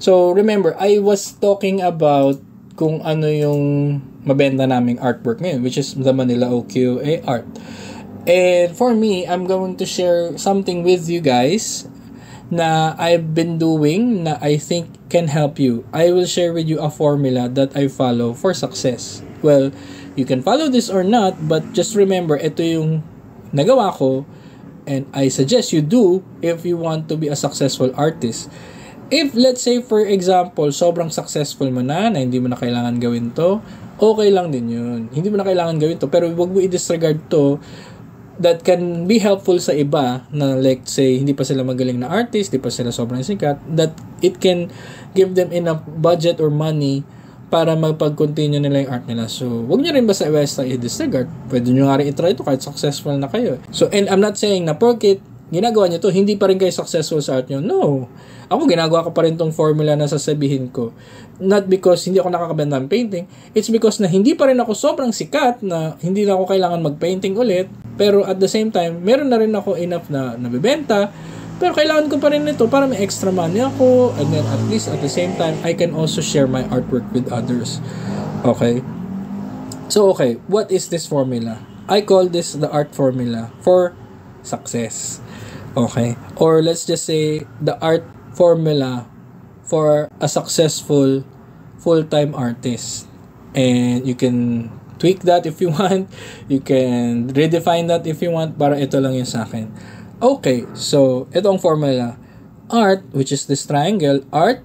So, remember, I was talking about kung ano yung mabenta naming artwork ngayon, which is the Manila OQA art. And for me, I'm going to share something with you guys na I've been doing na I think can help you. I will share with you a formula that I follow for success. Well, you can follow this or not, but just remember, ito yung nagawa ko, and I suggest you do if you want to be a successful artist. If, let's say, for example, sobrang successful mo na hindi mo na kailangan gawin to, okay lang din yun. Hindi mo na kailangan gawin to, pero wag mo i-disregard to that can be helpful sa iba na, like, say, hindi pa sila magaling na artist, hindi pa sila sobrang sikat, that it can give them enough budget or money para magpag-continue nila yung art nila. So, wag nyo rin basta i-disregard. Pwede nyo nga rin i-try ito kahit successful na kayo. So, and I'm not saying na porket ginagawa nyo to, hindi pa rin kayo successful sa art nyo. No. Ako, ginagawa ko pa rin tong formula na sasabihin ko. Not because hindi ako nakakabenta ng painting. It's because na hindi pa rin ako sobrang sikat na hindi na ako kailangan mag-painting ulit. Pero at the same time, meron na rin ako enough na nabibenta. Pero kailangan ko pa rin ito para may extra money ako. And then at least at the same time, I can also share my artwork with others. Okay? So, okay. What is this formula? I call this the art formula for success. Okay? Or let's just say the art formula for a successful full-time artist. And you can tweak that if you want. You can redefine that if you want. Para ito lang yung sa akin. Okay, so ito ang formula. Art, which is this triangle, art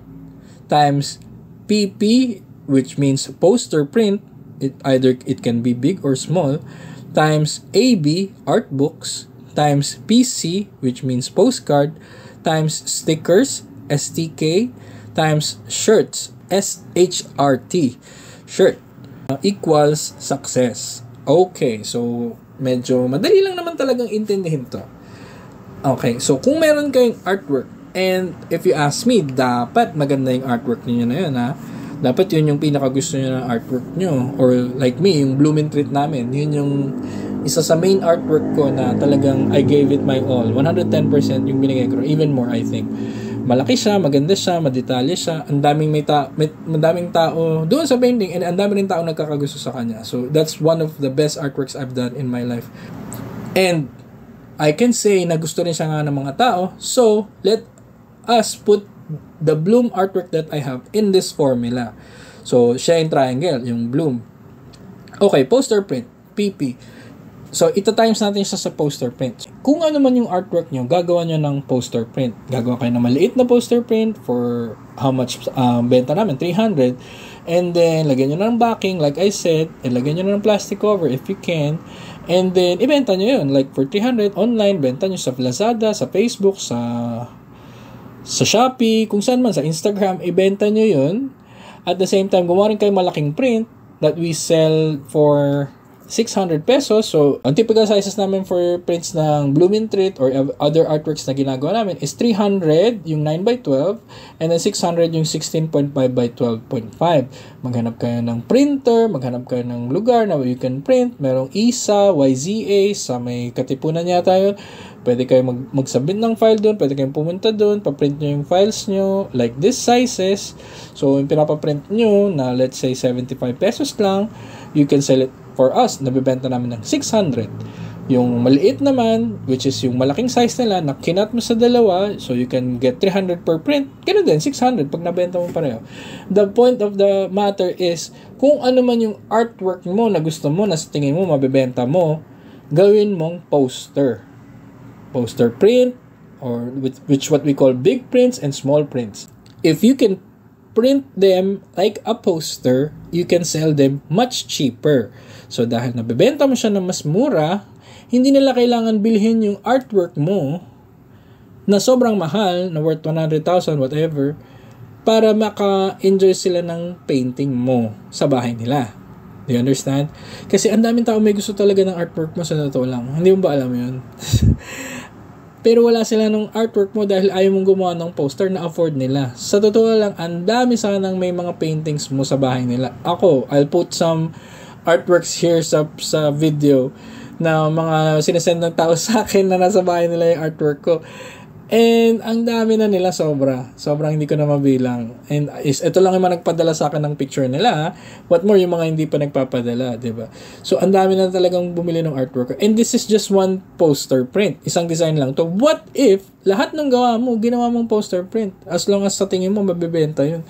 times PP, which means poster print, it can be big or small, times AB, art books, times PC, which means postcard, times stickers, STK, times shirts, SHRT, shirt, equals success. Okay, so medyo madali lang naman talagang intindihin to. Okay, so kung meron kayong artwork, and if you ask me, dapat maganda yung artwork niyo na yun, ha? Dapat yun yung pinakagusto nyo ng artwork nyo. Or like me, yung Blumentritt namin, yun yung isa sa main artwork ko na talagang I gave it my all. 110% yung binigay ko. Even more, I think. Malaki siya, maganda siya, madetalye siya. Ang daming madaming tao doon sa painting, and ang daming tao nagkakagusto sa kanya. So that's one of the best artworks I've done in my life. And I can say na gusto rin siya nga ng mga tao. So, let us put the Bloom artwork that I have in this formula. So, siya yung triangle, yung Bloom. Okay, poster print, PP. So, ita-times natin siya sa poster print. Kung ano man yung artwork nyo, gagawa nyo ng poster print. Gagawa kayo ng maliit na poster print for how much benta namin, 300. And then, lagyan nyo ng backing, like I said, and lagyan nyo ng plastic cover if you can. And then, ibenta nyo yun. Like, for 300, online, benta nyo sa Lazada, sa Facebook, sa Shopee, kung saan man, sa Instagram, ibenta nyo yun. At the same time, gumawa rin kayo malaking print that we sell for 600 pesos. So, ang typical sizes namin for prints ng Blumentritt or other artworks na ginagawa namin is 300, yung 9x12, and then 600, yung 16.5x12.5. Maghanap kayo ng printer, maghanap kayo ng lugar na you can print. Merong ISA, YZA, sa may Katipunan yata yun. Pwede kayo magsubmit ng file doon, pwede kayong pumunta doon, paprint nyo yung files nyo, like this sizes. So, yung pinapaprint nyo na let's say 75 pesos lang, you can sell it for us, nabibenta namin ng 600. Yung maliit naman, which is yung malaking size nila, na kinat mo sa dalawa, so you can get 300 per print. Ganun din, 600 pag nabenta mo pareho. The point of the matter is, kung ano man yung artwork mo na gusto mo, na sa tingin mo mabibenta mo, gawin mong poster. Poster print, or which what we call big prints and small prints. If you can print them like a poster, you can sell them much cheaper. So, dahil nabibenta mo siya ng mas mura, hindi nila kailangan bilhin yung artwork mo na sobrang mahal, na worth 100,000, whatever, para maka-enjoy sila ng painting mo sa bahay nila. Do you understand? Kasi ang daming tao may gusto talaga ng artwork mo, sa totoo lang. Hindi mo ba alam yun? Pero wala sila ng artwork mo dahil ayaw mong gumawa ng poster na afford nila. Sa totoo lang, ang dami sanang may mga paintings mo sa bahay nila. Ako, I'll put some artworks here sa video na mga sinesend ng tao sa akin na nasa bahay nila yung artwork ko. And ang dami na nila sobra. Sobrang hindi ko na mabilang. And ito lang yung mga nagpadala sa akin ng picture nila. What more yung mga hindi pa nagpapadala, 'di ba? So ang dami na talagang bumili ng artwork. And this is just one poster print. Isang design lang to. What if lahat ng gawa mo ginawa mong poster print? As long as sa tingin mo mabebenta 'yun.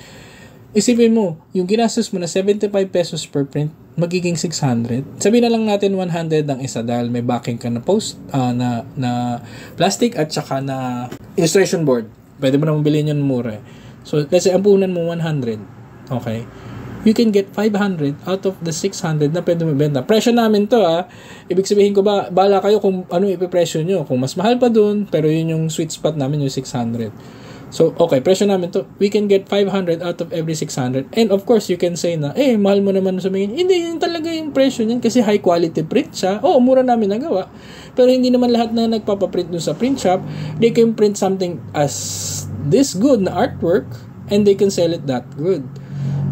Isipin mo, yung ginastos mo na 75 pesos per print, magiging 600. Sabihin na lang natin 100 ang isa dahil may backing ka na na plastic at saka na illustration board. Pwede mo na mabili yun mura. So, let's say, ang puhunan mo 100. Okay? You can get 500 out of the 600 na pwede mo benta. Presyo namin to Ibig sabihin ko bala kayo kung ano ipipresyo nyo. Kung mas mahal pa dun, pero yun yung sweet spot namin, yung 600. So, okay, presyo namin to. We can get 500 out of every 600. And of course, you can say na, mahal mo naman sabihin. Hindi, yun talaga yung presyo niyan kasi high quality print siya. Mura namin nagawa. Pero hindi naman lahat na nagpapaprint dun sa print shop. They can print something as this good na artwork and they can sell it that good.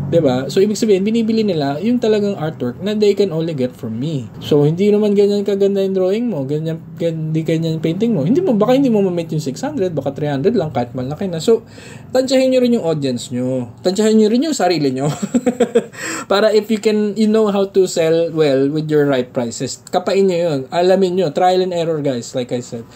Diba? So, ibig sabihin, binibili nila yung talagang artwork na they can only get from me. So, hindi naman ganyan kaganda yung drawing mo, hindi ganyan yung painting mo. Baka hindi mo ma-meet yung 600, baka 300 lang, kahit malaki na. So, tansyahin nyo rin yung audience nyo. Tansyahin nyo rin yung sarili nyo. Para if you know how to sell well with your right prices, kapain nyo yun. Alamin nyo. Trial and error, guys, like I said.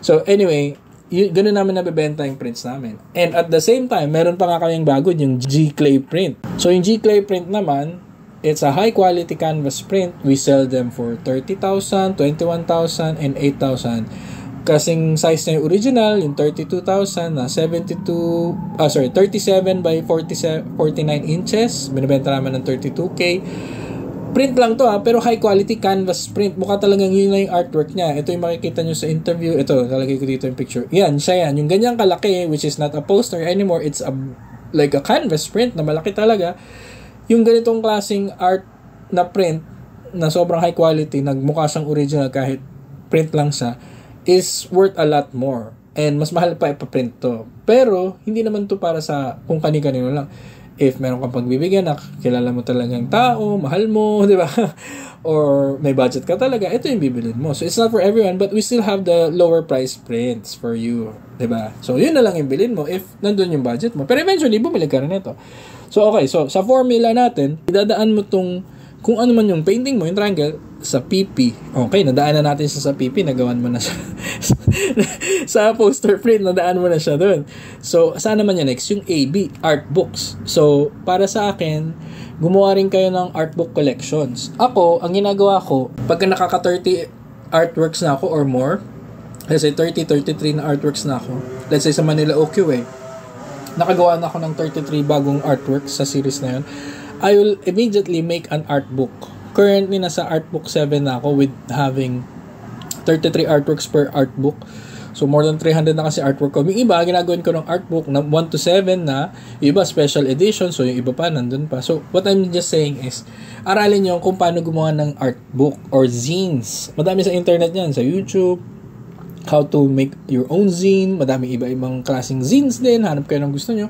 So, anyway, ganun namin nabibenta yung prints namin. And at the same time, meron pa nga kaming bago yung G-Clay print. So yung G-Clay print naman, it's a high quality canvas print. We sell them for 30,000, 21,000, and 8,000. Kasing size na yung original, yung 32,000 na 37 by 49 inches. Binibenta naman ng 32K. Print lang to pero high quality canvas print. Mukha talagang yun na yung artwork niya. Ito yung makikita nyo sa interview. Ito, talagay ko dito yung picture. Yan, siya yan. Yung ganyang kalaki, which is not a poster anymore. It's like a canvas print na malaki talaga. Yung ganitong klaseng art na print na sobrang high quality, nagmukha siyang original kahit print lang siya, is worth a lot more. And mas mahal pa ipaprint to. Pero, hindi naman to para sa kung kani-kanino lang. If meron kang pagbibigyan na kilala mo talagang tao, mahal mo, di ba? Or may budget ka talaga, ito yung bibilin mo. So, it's not for everyone, but we still have the lower price prints for you, di ba? So, yun na lang yung bilin mo if nandun yung budget mo. Pero eventually, bumili ka rin ito. So, okay. So, sa formula natin, idadaan mo tong kung ano man yung painting mo, yung triangle, sa PP. Okay, nadaan na natin sa PP, nagawan mo na siya. Sa poster print, nadaan mo na siya doon. So, saan naman yan next? Yung AB, art books. So, para sa akin, gumawa rin kayo ng art book collections. Ako, ang ginagawa ko, pagka nakaka-30 artworks na ako or more, let's say 30, 33 na artworks na ako, let's say sa Manila OQA, nakagawa na ako ng 33 bagong artworks sa series na yun, I will immediately make an art book. Currently, nasa art book 7 na ako with having 33 artworks per art book. So, more than 300 na kasi artwork ko. Yung iba, ginagawin ko ng art book na 1 to 7 na. Yung iba, special edition. So, yung iba pa, nandun pa. So, what I'm just saying is, aralin nyo kung paano gumawa ng art book or zines. Madami sa internet yan, sa YouTube. How to make your own zine. Madami iba-ibang klaseng zines din. Hanap kayo ng gusto nyo.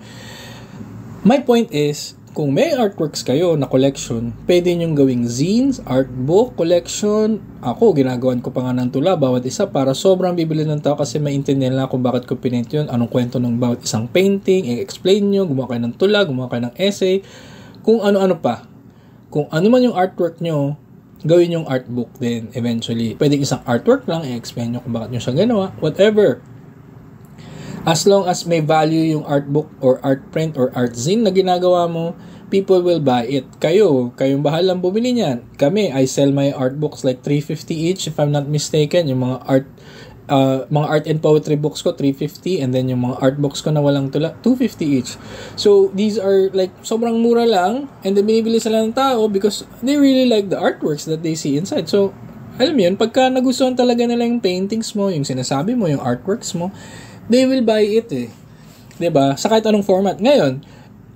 My point is, kung may artworks kayo na collection, pwede nyong gawing zines, art book, collection. Ako, ginagawan ko pa nga ng tula, bawat isa, para sobrang bibili ng tao kasi maintindihan nila kung bakit ko pinint yun, anong kwento ng bawat isang painting, i-explain nyo, gumawa kayo ng tula, gumawa kayo ng essay, kung ano-ano pa. Kung ano man yung artwork nyo, gawin yung art book din eventually. Pwede isang artwork lang, i-explain nyo kung bakit nyo siya ginawa, whatever. As long as may value yung art book or art print or art zine na ginagawa mo, people will buy it. Kayong bahalang bumili niyan. Kami, I sell my art books like 350 each if I'm not mistaken. Yung mga art and poetry books ko 350 and then yung mga art books ko na walang tula 250 each. So these are like sobrang mura lang and then binibili sila ng tao because they really like the artworks that they see inside. So alam mo yun, pagka nagustuhan talaga nila yung paintings mo, yung sinasabi mo, yung artworks mo, they will buy it 'di ba? Sa kahit anong format. Ngayon,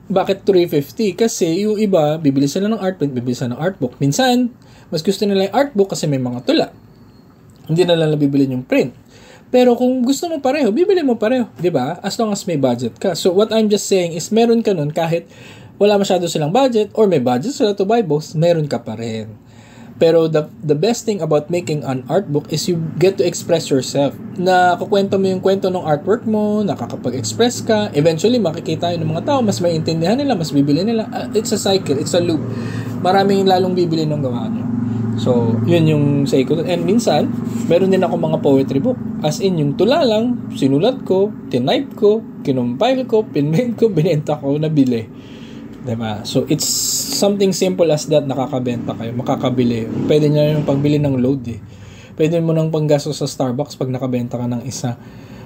bakit 350? Kasi yung iba, bibili sila ng art print, bibili sila ng art book. Minsan, mas gusto nila yung art book kasi may mga tula. Hindi na lang bibili yung print. Pero kung gusto mo pareho, bibili mo pareho, 'di ba? As long as may budget ka. So what I'm just saying is meron ka nun kahit wala masyado silang budget or may budget sila to buy both, meron ka pa rin. Pero the best thing about making an art book is you get to express yourself. Nakukwento mo yung kwento ng artwork mo, nakakapag-express ka, eventually makikita yun ng mga tao, mas maiintindihan nila, mas bibili nila. It's a cycle, it's a loop. Maraming lalong bibili ng gawa nyo. So, yun yung say ko. And minsan, meron din ako mga poetry book. As in, yung tula lang, sinulat ko, tinype ko, kinumpile ko, pinmail ko, binenta ko, nabili. Diba? So, it's something simple as that, nakakabenta kayo, makakabili. Pwede nyo yung pagbili ng load eh. Pwede mo nang panggasto sa Starbucks pag nakabenta ka ng isa.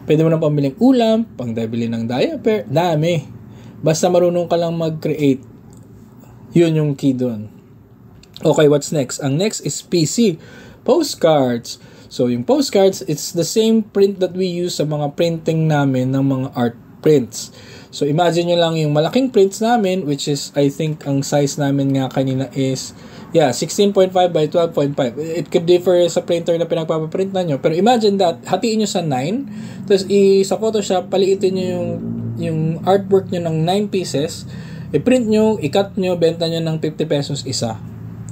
Pwede mo nang pambiling ulam, pangdabili ng diaper, dami. Basta marunong ka lang mag-create. Yun yung key doon. Okay, what's next? Ang next is PC. Postcards. So, yung postcards, it's the same print that we use sa mga printing namin ng mga art prints. So, imagine nyo lang yung malaking prints namin, which is, I think, ang size namin nga kanina is, 16.5 by 12.5. It could differ sa printer na pinagpapaprint na nyo. Pero imagine that, hatiin nyo sa 9, tapos sa Photoshop, paliitin nyo yung artwork nyo ng 9 pieces, i-print nyo, i-cut nyo, benta nyo ng 50 pesos isa.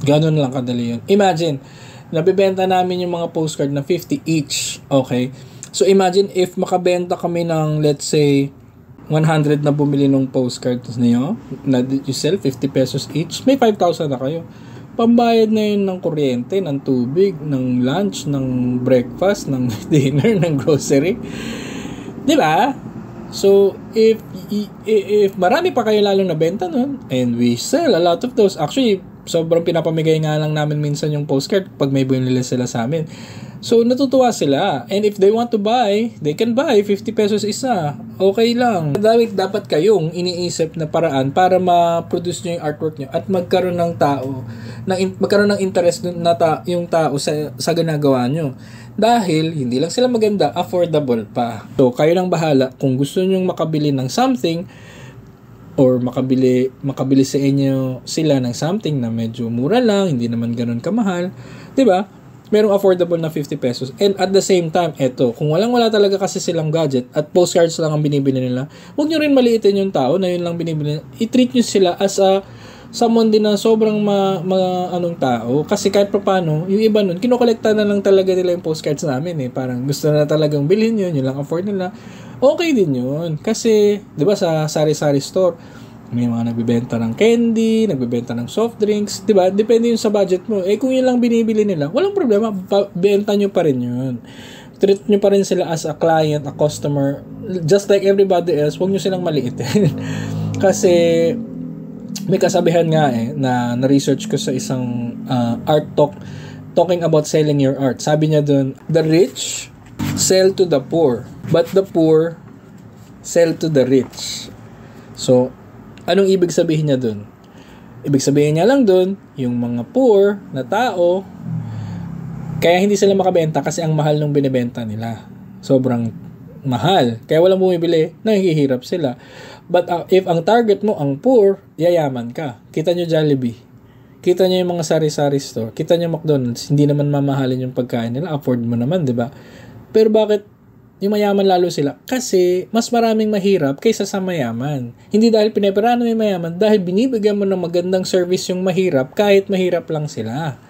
Ganun lang kadali yun. Imagine, nabibenta namin yung mga postcard na 50 each. Okay? So, imagine if makabenta kami ng, let's say, 100 na bumili ng postcards niyo, na you sell 50 pesos each, may 5,000 na kayo. Pambayad na yun ng kuryente, ng tubig, ng lunch, ng breakfast, ng dinner, ng grocery. Di ba? So, if marami pa kayo lalong nabenta nun, and we sell a lot of those, actually, sobrang pinapamigay nga lang namin minsan yung postcard pag may binili sila sa amin. So, natutuwa sila. And if they want to buy, they can buy 50 pesos isa. Okay lang. Dapat kayong iniisip na paraan para ma-produce nyo yung artwork nyo at magkaroon ng tao, magkaroon ng interest yung tao sa ginagawa nyo. Dahil, hindi lang sila maganda, affordable pa. So, kayo lang bahala kung gusto nyo makabili ng something or makabili sa inyo sila ng something na medyo mura lang, hindi naman ganun kamahal. 'Di ba? Merong affordable na 50 pesos. And at the same time, eto, kung wala talaga kasi silang gadget at postcards lang ang binibili nila, huwag nyo rin maliitin yung tao na yun lang binibili. I-treat nyo sila as someone din na sobrang anong tao. Kasi kahit pa paano, yung iba nun, kinokolekta na lang talaga nila yung postcards namin eh. Parang gusto na talagang bilhin yun lang afford nila. Okay din yun. Kasi, di ba sa sari-sari store, may mga nagbibenta ng candy, nagbibenta ng soft drinks, di ba? Depende yun sa budget mo. Kung yun lang binibili nila, walang problema, benta nyo pa rin yun. Treat nyo pa rin sila as a client, a customer, just like everybody else. Huwag nyo silang maliitin. Kasi, may kasabihan nga na na-research ko sa isang art talk talking about selling your art. Sabi niya dun, the rich sell to the poor, but the poor sell to the rich. So, anong ibig sabihin niya dun? Ibig sabihin niya lang dun, yung mga poor na tao, kaya hindi sila makabenta kasi ang mahal ng binibenta nila. Sobrang mahal. Kaya walang bumibili, nahihirap sila. But if ang target mo ang poor, yayaman ka. Kita nyo Jollibee. Kita nyo yung mga sari-sari store. Kita nyo McDonald's. Hindi naman mamahalin yung pagkain nila. Afford mo naman, di ba? Pero bakit yung mayaman lalo sila? Kasi mas maraming mahirap kaysa sa mayaman. Hindi dahil pinapirano may mayaman, dahil binibigyan mo ng magandang service yung mahirap kahit mahirap lang sila.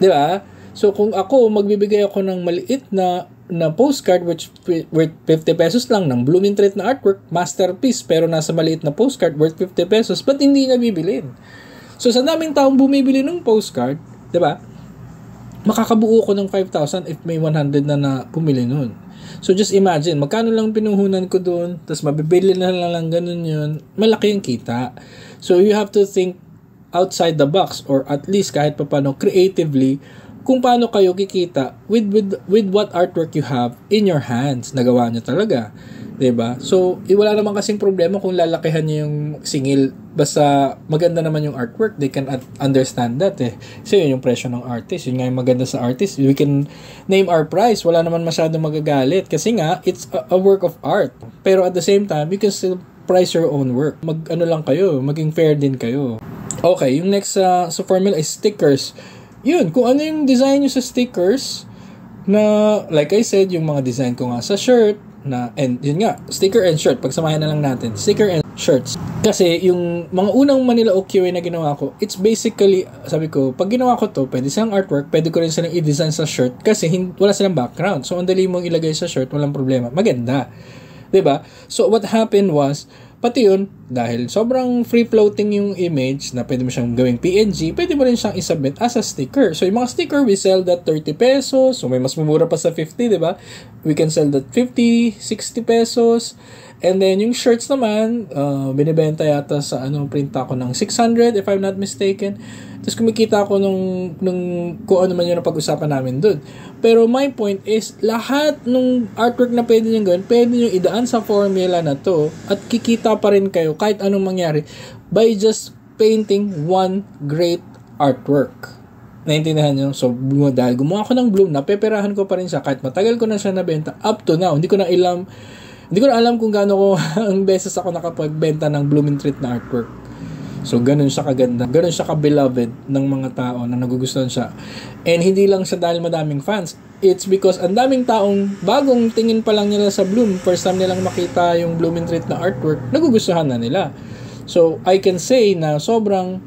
Di ba? So kung ako, magbibigay ako ng maliit na postcard which worth 50 pesos lang ng Blumentritt na artwork, masterpiece, pero nasa maliit na postcard worth 50 pesos, ba't hindi niya bibilin? So sa daming taong bumibili ng postcard, di ba? Makakabuo ko ng 5,000 if may 100 na bumili nun. So just imagine, magkano lang pinuhunan ko doon, tapos mabibili na lang ganun yun, malaki yung kita. So you have to think outside the box, or at least kahit paano creatively, kung paano kayo kikita with what artwork you have in your hands. Nagawa nyo talaga. Diba? So, wala naman kasing problema kung lalakihan nyo yung singil. Basta maganda naman yung artwork. They can understand that eh. So, yun yung presyo ng artist. Yun nga yung maganda sa artist. We can name our price. Wala naman masyadong magagalit. Kasi nga, it's a work of art. Pero at the same time, you can still price your own work. Lang kayo. Maging fair din kayo. Okay, yung next sa formula is stickers. Yun, kung ano yung design nyo sa stickers, na, like I said, yung mga design ko nga sa shirt, and yun nga, sticker and shirt, pagsamahin na lang natin, sticker and, shirts. Kasi yung mga unang Manila OQA na ginawa ko, it's basically, sabi ko, pag ginawa ko to, pwede silang artwork, pwede ko rin silang i-design sa shirt kasi wala silang background. So, ang dali mong ilagay sa shirt, walang problema. Maganda. 'Di ba? So, what happened was, pati yun, dahil sobrang free-floating yung image na pwede mo siyang gawing PNG, pwede mo rin siyang isubmit as a sticker. So, yung mga sticker, we sell that 30 pesos. So, may mas mumura pa sa 50, 'di ba? We can sell that 50, 60 pesos. And then, yung shirts naman, binibenta yata sa, print ako ng 600, if I'm not mistaken. Tapos, kumikita ako kung ano man yun ang pag-usapan namin dun. Pero, my point is, lahat ng artwork na pwede nyo gawin, pwede nyo idaan sa formula na to, at kikita pa rin kayo, kahit anong mangyari, by just painting one great artwork. Naintindihan nyo? So, dahil gumawa ako ng Bloom, napeperahan ko pa rin siya, kahit matagal ko na siya nabenta, up to now, hindi ko na alam kung gaano ko ang beses ako nakapagbenta ng Blooming Treat na artwork. So, ganun siya kaganda. Ganun siya ka-beloved ng mga tao na nagugustuhan siya. And hindi lang siya dahil madaming fans. It's because ang daming taong bagong tingin pa lang nila sa Bloom, first time nilang makita yung Blooming Treat na artwork, nagugustuhan na nila. So, I can say na sobrang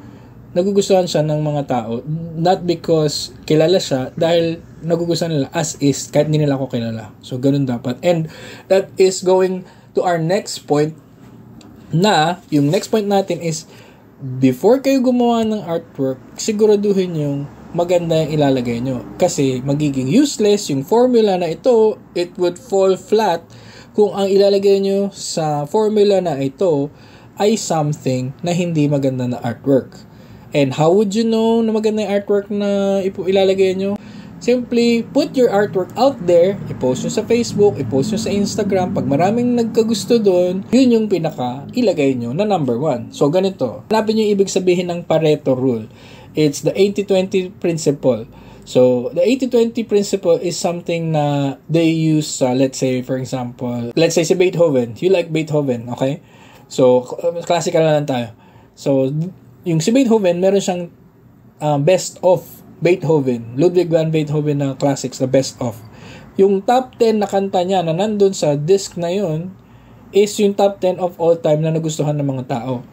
nagugustuhan siya ng mga tao, not because kilala siya, dahil nagugustuhan nila as is, kahit hindi nila ako kilala. So, ganun dapat. And that is going to our next point, na, yung next point natin is, before kayo gumawa ng artwork, siguraduhin yung maganda yung ilalagay nyo. Kasi, magiging useless yung formula na ito, it would fall flat kung ang ilalagay nyo sa formula na ito ay something na hindi maganda na artwork. And how would you know na maganda yung artwork na ilalagay nyo? Simply put your artwork out there, i-post nyo sa Facebook, i-post nyo sa Instagram. Pag maraming nagkagusto doon, yun yung ilagay nyo na number 1. So, ganito. Hanapin nyo yung ibig sabihin ng Pareto rule. It's the 80-20 principle. So, the 80-20 principle is something na they use, let's say, for example, let's say si Beethoven. You like Beethoven, okay? So, classical na lang tayo. So, yung si Beethoven, meron siyang best of Beethoven, Ludwig van Beethoven na classics, the best of. Yung top 10 na kanta niya na nandun sa disc na yun is yung top 10 of all time na nagustuhan ng mga tao.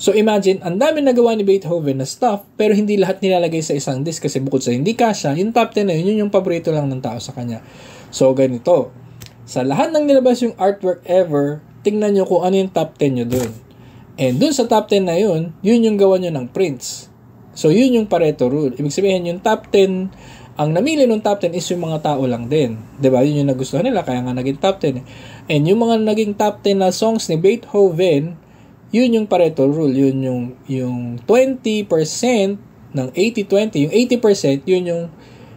So imagine, ang dami nagawa ni Beethoven na stuff, pero hindi lahat nilalagay sa isang disc kasi bukod sa hindi kasya, yung top 10 na yun yung paborito lang ng tao sa kanya. So ganito, sa lahat ng nilabas yung artwork ever, tingnan nyo kung ano yung top 10 nyo dun. And dun sa top 10 na yun yung gawa nyo ng prints. So, yun yung Pareto rule. Ibig sabihin, yung top 10, ang namili ng top 10 is yung mga tao lang din. Diba? Yun yung nagustuhan nila, kaya nga naging top 10. And yung mga naging top 10 na songs ni Beethoven, yun yung Pareto rule. Yun yung 20% ng 80-20. Yung 80%, yun yung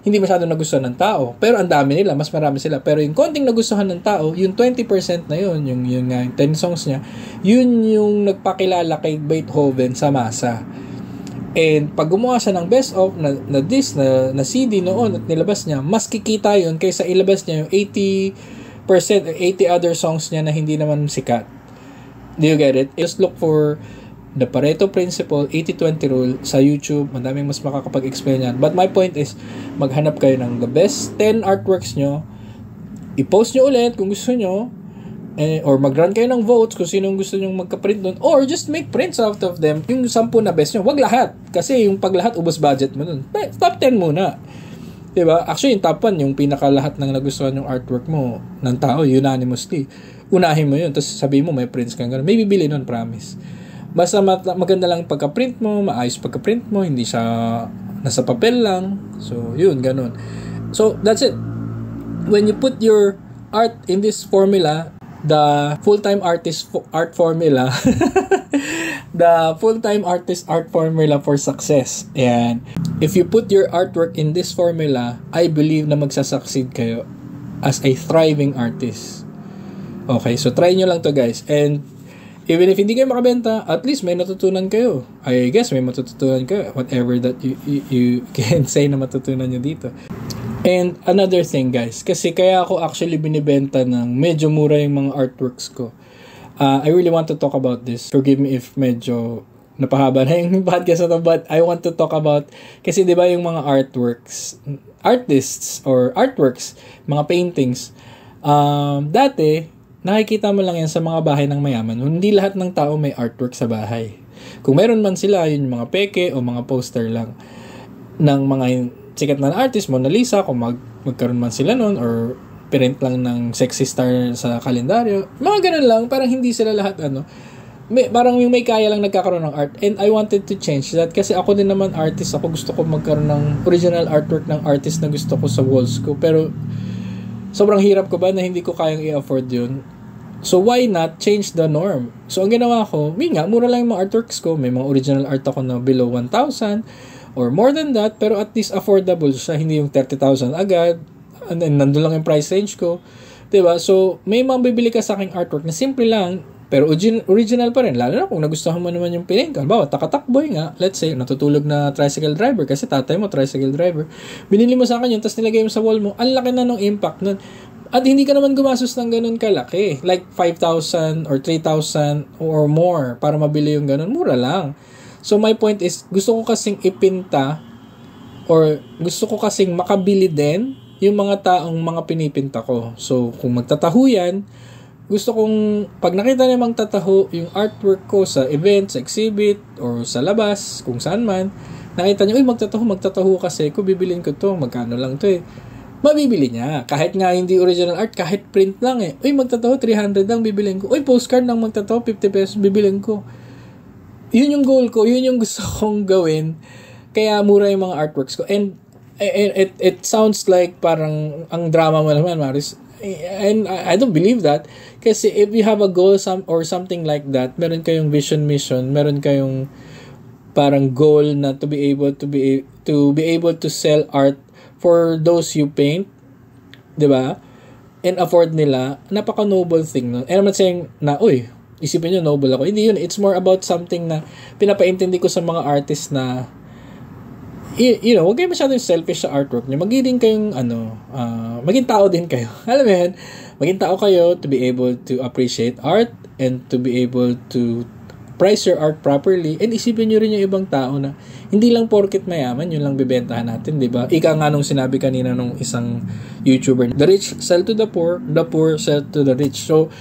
hindi masyado nagustuhan ng tao. Pero ang dami nila, mas marami sila. Pero yung konting nagustuhan ng tao, yung 20% na yun, yung 10 songs niya, yun yung nagpakilala kay Beethoven sa masa. And pag gumawa siya ng best of na disc, na CD noon at nilabas niya, mas kikita yun kaysa ilabas niya yung 80% or 80 other songs niya na hindi naman sikat. Do you get it? Just look for the Pareto Principle, 80-20 rule sa YouTube. Madaming mas makakapag-explain yan. But my point is, maghanap kayo ng the best 10 artworks nyo, i-post nyo ulit kung gusto nyo, or mag-run kayo ng votes kung sinong gusto nyong magka-print doon, or just make prints out of them, yung 10 na best nyo. Wag lahat, kasi yung pag lahat, ubos budget mo doon. Top 10 muna. Diba? Actually, yung top 1, yung pinaka-lahat ng nagustuhan yung artwork mo ng tao, unanimously. Unahin mo yun, tapos sabihin mo may prints kang gano'n. May bibili nun, promise. Basta maganda lang pagka-print mo, maayos pagka-print mo, hindi siya nasa papel lang. So, yun, gano'n. So, that's it. When you put your art in this formula, the full-time artist art formula, the full-time artist art formula for success. And if you put your artwork in this formula, I believe na magsasucceed kayo as a thriving artist. Okay, so try nyo lang to, guys. And even if hindi kayo makabenta, at least may natutunan kayo. I guess may matutunan kayo. Whatever that you can say na matutunan nyo dito. And another thing, guys, kasi kaya ako actually binibenta ng medyo mura yung mga artworks ko. I really want to talk about this. Forgive me if medyo napahaba na yung podcast na to, but I want to talk about, kasi di ba yung mga artists or artworks, mga paintings, dati, nakikita mo lang yan sa mga bahay ng mayaman. Hindi lahat ng tao may artwork sa bahay. Kung meron man sila, yun yung mga peke o mga poster lang ng mga sikat na artist, Mona Lisa, kung magkaroon man sila nun, or print lang ng sexy star sa kalendaryo. Mga ganun lang, parang hindi sila lahat parang yung may kaya lang nagkakaroon ng art. And I wanted to change that kasi ako din naman artist. Ako gusto ko magkaroon ng original artwork ng artist na gusto ko sa walls ko. Pero sobrang hirap ko ba na hindi ko kayang i-afford yun. So why not change the norm? So ang ginawa ko, mura lang yung mga artworks ko. May mga original art ako na below 1,000 or more than that, pero at least affordable siya. Hindi yung 30,000 agad. And then nandun lang yung price range ko. Diba? So may mabibili ka sa aking artwork na simple lang, pero original pa rin. Lalo na kung nagustuhan mo naman yung piling. Halimbawa, Takatakboy nga. Let's say, natutulog na tricycle driver kasi tatay mo tricycle driver. Binili mo sa akin yun, tapos nilagay mo sa wall mo. Ang laki na ng impact nun. At hindi ka naman gumastos ng ganun kalaki. Like 5,000 or 3,000 or more para mabili yung ganun. Mura lang. So my point is, gusto ko kasing ipinta or gusto ko kasing makabili din yung mga taong mga pinipinta ko. So kung magtataho yan, gusto kong pag nakita niya magtataho yung artwork ko sa event, sa exhibit, or sa labas, kung saan man, nakita niya, magtataho kasi ko, bibilin ko to, magkano lang to mabibili niya. Kahit nga hindi original art, kahit print lang magtataho, 300 lang, bibilin ko. Postcard ng magtataho, 50 pesos, bibilin ko. Yun yung goal ko, yun yung gusto kong gawin. Kaya mura yung mga artworks ko. And it sounds like parang ang drama mo naman, Maris. And I don't believe that. Kasi if you have a goal or something like that, meron kayong vision, mission, meron kayong parang goal na to be able to sell art for those you paint, 'di ba? And afford nila, napaka-noble thing nun. And I'm not saying na, isipin nyo noble ako. Hindi yun. It's more about something na pinapaintindi ko sa mga artists na huwag kayo masyadong selfish sa artwork nyo. Maging kayong, maging tao din kayo. Alam mo yan? Maging tao kayo to be able to appreciate art and to be able to price your art properly. And isipin nyo rin yung ibang tao na hindi lang porket mayaman, yun lang bibentahan natin, di ba? Ika nga nung sinabi kanina nung isang YouTuber, the rich sell to the poor sell to the rich. So,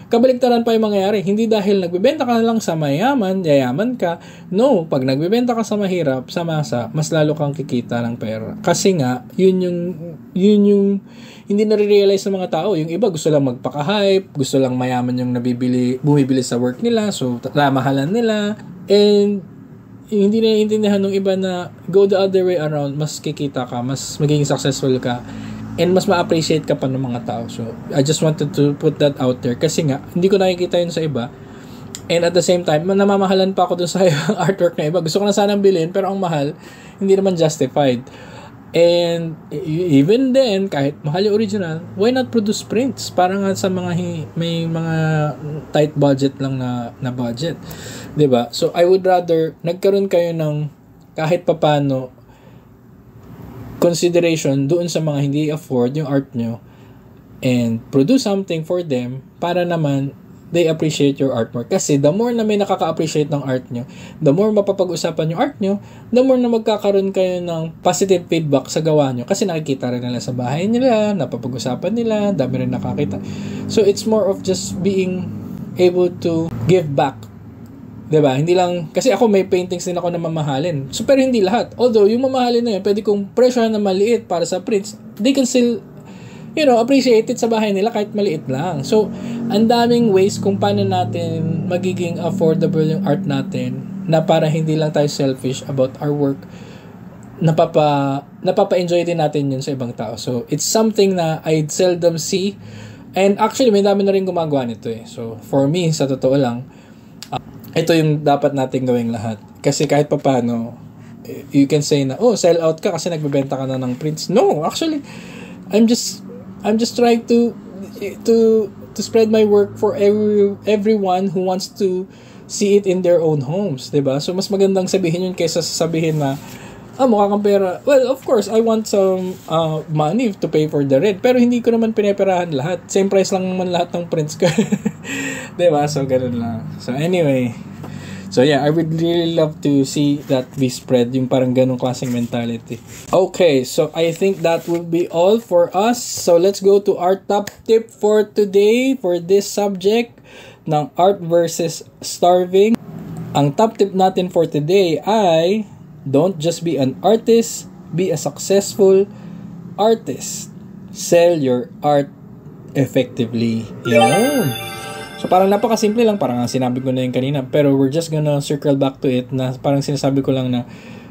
kabaligtaran pa yung mangyayari. Hindi dahil nagbebenta ka lang sa mayaman, yayaman ka. No, pag nagbebenta ka sa mahirap, sa masa, mas lalo kang kikita ng pera. Kasi nga, yun yung hindi nare-realize ng mga tao. Yung iba gusto lang magpaka-hype, gusto lang mayaman yung bumibili sa work nila, so mahalan nila. And hindi naiintindihan ng iba na go the other way around, mas kikita ka, mas magiging successful ka. And mas ma-appreciate ka pa ng mga tao. So, I just wanted to put that out there. Kasi nga, hindi ko nakikita yun sa iba. And at the same time, namamahalan pa ako dun sa artwork na iba. Gusto ko na sanang bilhin, pero ang mahal, hindi naman justified. And even then, kahit mahal yung original, why not produce prints? Para nga sa mga may mga tight budget lang na budget. 'Di ba? So, I would rather nagkaroon kayo ng kahit papano consideration doon sa mga hindi afford yung art nyo and produce something for them para naman they appreciate your artwork. Kasi the more na may nakaka-appreciate ng art nyo, the more mapapag-usapan yung art nyo, the more na magkakaroon kayo ng positive feedback sa gawa nyo. Kasi nakikita rin nila sa bahay nila, napapag-usapan nila, dami rin nakakita. So it's more of just being able to give back. Diba? Hindi lang, kasi ako may paintings din ako na mamahalin. So, pero hindi lahat. Although, yung mamahalin na yun, pwede kong presyo na maliit para sa prints, they can still, appreciate it sa bahay nila kahit maliit lang. So, ang daming ways kung paano natin magiging affordable yung art natin na para hindi lang tayo selfish about our work. Napapa-enjoy din natin yun sa ibang tao. So, it's something na I'd seldom see. And actually, may dami na rin gumagawa nito eh. So, for me, sa totoo lang, ito yung dapat natin gawing lahat. Kasi kahit papaano, you can say na, sell out ka kasi nagbebenta ka na ng prints. No, actually, I'm just trying to spread my work for everyone who wants to see it in their own homes, 'di ba? So mas magandang sabihin yun kaysa sabihin na mukha kang pera. Well, of course, I want some money to pay for the rent. Pero hindi ko naman pineperahan lahat. Same price lang naman lahat ng prints ko. Diba? So, ganun lang. So, anyway. So yeah, I would really love to see that be spread, yung parang ganong klaseng mentality. Okay, so I think that will be all for us. So let's go to our top tip for today for this subject ng art versus starving. Ang top tip natin for today ay don't just be an artist, be a successful artist. Sell your art effectively. Yan. So parang napakasimple lang, parang sinabi ko na yung kanina, pero we're just gonna circle back to it na parang sinasabi ko lang na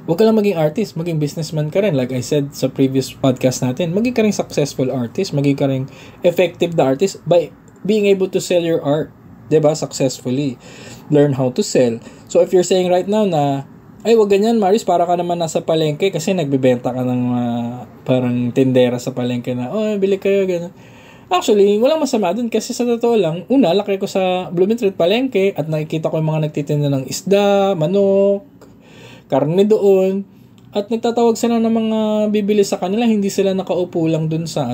huwag ka lang maging artist, maging businessman ka rin. Like I said sa previous podcast natin, maging ka rin successful artist, maging ka rin effective na artist by being able to sell your art, diba? Successfully. Learn how to sell. So if you're saying right now na, ay wag ganyan Maris, para ka naman nasa palengke kasi nagbebenta ka ng parang tindera sa palengke na, oh bili kayo, ganyan. Actually, walang masama dun kasi sa totoo lang, una, laki ko sa Blooming Treat palengke at nakikita ko yung mga nagtitinda ng isda, manok, karne doon, at nagtatawag sila ng mga bibili sa kanila, hindi sila nakaupo lang dun sa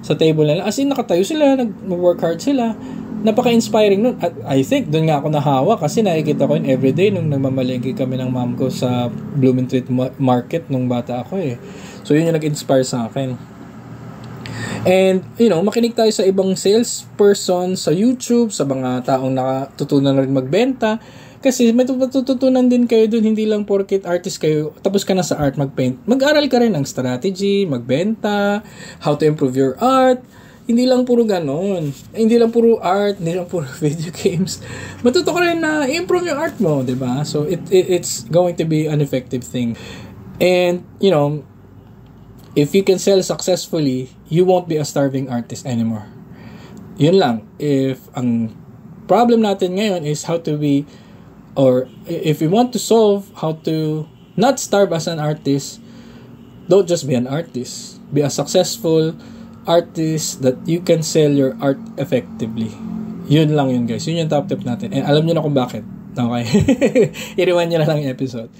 sa table nila. As in, nakatayo sila, nag-work hard sila. Napaka-inspiring nun. At I think, dun nga ako nahawa kasi nakikita ko yun everyday nung nagmamalengke kami ng mom ko sa Blooming Treat Market nung bata ako eh. So, yun yung nag-inspire sa akin. And, makinig tayo sa ibang salesperson sa YouTube, sa mga taong nakatutunan na rin magbenta. Kasi may matututunan din kayo dun, hindi lang porket artist kayo, tapos ka na sa art mag-paint. Mag-aral ka rin ng strategy, magbenta, how to improve your art. Hindi lang puro ganon. Hindi lang puro art, hindi lang puro video games. Matuto ka rin na improve yung art mo, diba? So, it's going to be an effective thing. And, if you can sell successfully, you won't be a starving artist anymore. Yun lang. If ang problem natin ngayon is how to be, or if we want to solve how to not starve as an artist, don't just be an artist. Be a successful artist that you can sell your art effectively. Yun lang yun guys. Yun yung top tip natin. And alam nyo na kung bakit. Okay? I-rewind nyo na lang yung episode.